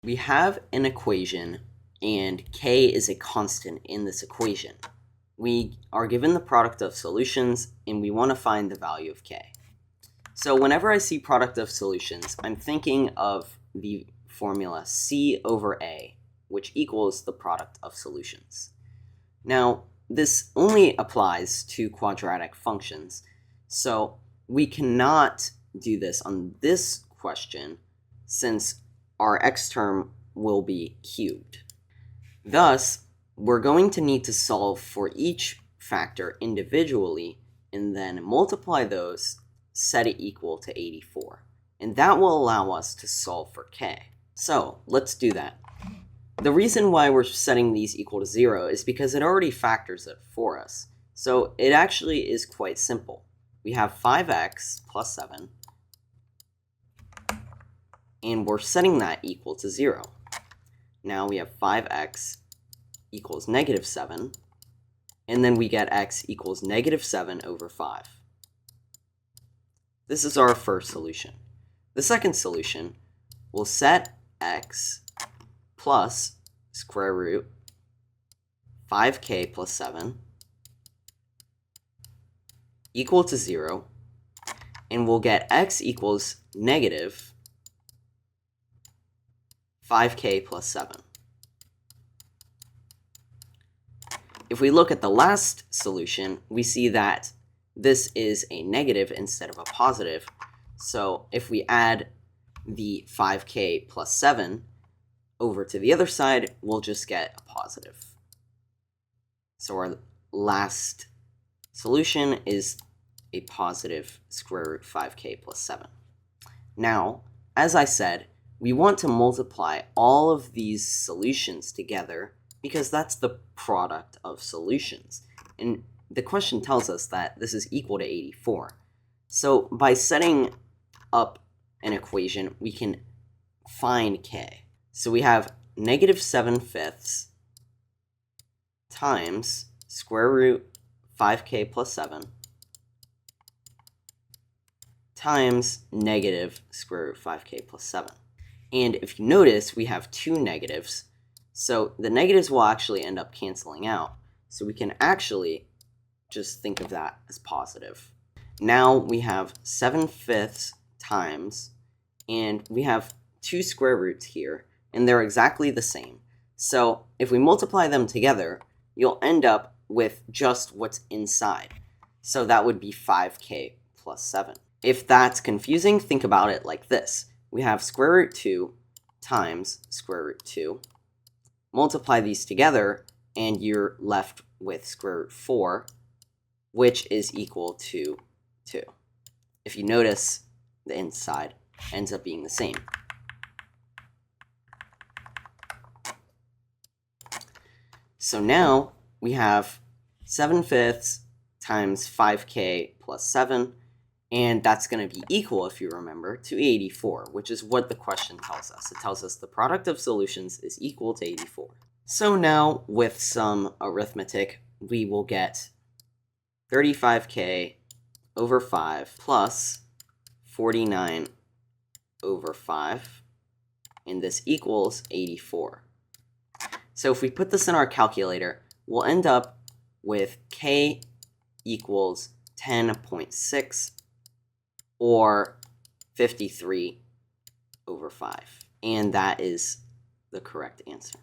We have an equation, and k is a constant in this equation. We are given the product of solutions, and we want to find the value of k. So whenever I see product of solutions, I'm thinking of the formula c over a, which equals the product of solutions. Now, this only applies to quadratic functions, so we cannot do this on this question since our x term will be cubed. Thus, we're going to need to solve for each factor individually and then multiply those, set it equal to 84. And that will allow us to solve for k. So let's do that. The reason why we're setting these equal to 0 is because it already factors it for us. So it actually is quite simple. We have 5x plus 7, and we're setting that equal to 0. Now we have 5x equals negative 7, and then we get x equals negative 7 over 5. This is our first solution. The second solution will set x plus square root 5k plus 7 equal to 0, and we'll get x equals negative 5k plus 7. If we look at the last solution, we see that this is a negative instead of a positive. So if we add the 5k plus 7 over to the other side, we'll just get a positive. So our last solution is a positive square root 5k plus 7. Now, as I said, we want to multiply all of these solutions together because that's the product of solutions. And the question tells us that this is equal to 84. So by setting up an equation, we can find k. So we have negative 7/5 times square root 5k plus 7 times negative square root 5k plus 7. And if you notice, we have two negatives, so the negatives will actually end up canceling out. So we can actually just think of that as positive. Now we have 7/5 times, and we have two square roots here, and they're exactly the same. So if we multiply them together, you'll end up with just what's inside. So that would be 5k plus 7. If that's confusing, think about it like this. We have square root 2 times square root 2. Multiply these together, and you're left with square root 4, which is equal to 2. If you notice, the inside ends up being the same. So now we have 7/5 times 5k plus 7, and that's going to be equal, if you remember, to 84, which is what the question tells us. It tells us the product of solutions is equal to 84. So now, with some arithmetic, we will get 35k over 5 plus 49 over 5, and this equals 84. So if we put this in our calculator, we'll end up with k equals 10.6, or 53 over 5. And that is the correct answer.